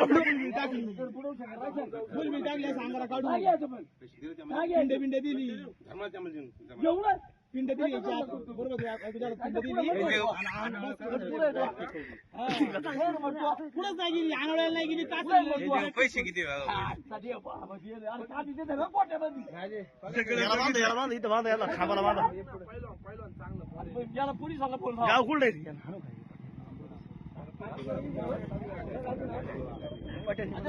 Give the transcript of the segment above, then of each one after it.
टाकली मुलगी टाकली सांगायला काढून पिंड दिली पिंड दिली बरोबर पिंड दिली पुढंच नाही गेली आणायला नाही गेली पैसे किती इथं बांधा याला खाबाला बांधा याला पोलिसाला फोन गाव कुठे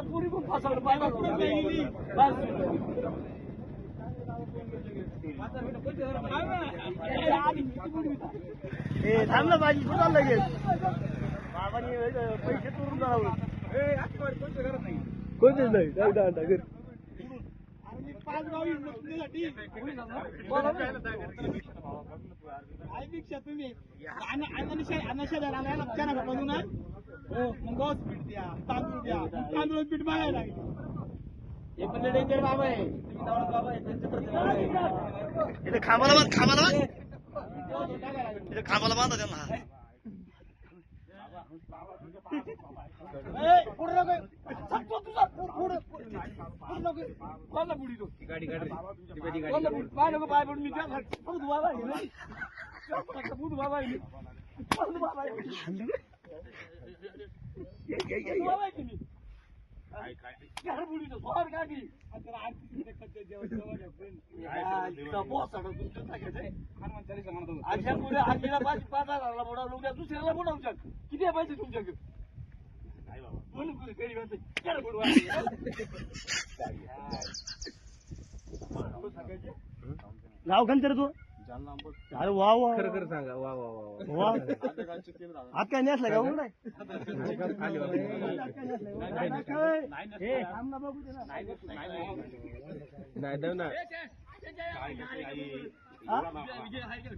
पुरी पण फसवलं पाहिजे थांब ना भाजी कुठं लगेच बाबांनी पैसे चोरून जावं कोणतेच नाही घर पाच गाव ऐपेक्षा तुम्ही अन्न बनवून मग गौस पीठ द्या तांदूळ पीठ मागायला लागेल हे पण डेंजर बाबा आहे तुम्ही बाबा आहे इथे खांबाला बांध इथे खांबाला बांधा त्यांना गाडी पाय नको पाय पडून मी दुसऱ्याला बोलावू शक किती पाहिजे तुमच्याकडे गाव खंतर तू अरे वा वा खरं सांगा वा वा वा आज काय नेसलं का नाही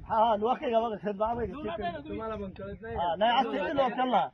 हा लोक आहे का बघा बाबा तुम्हाला पण कळत नाही नाही असते लोक त्यांना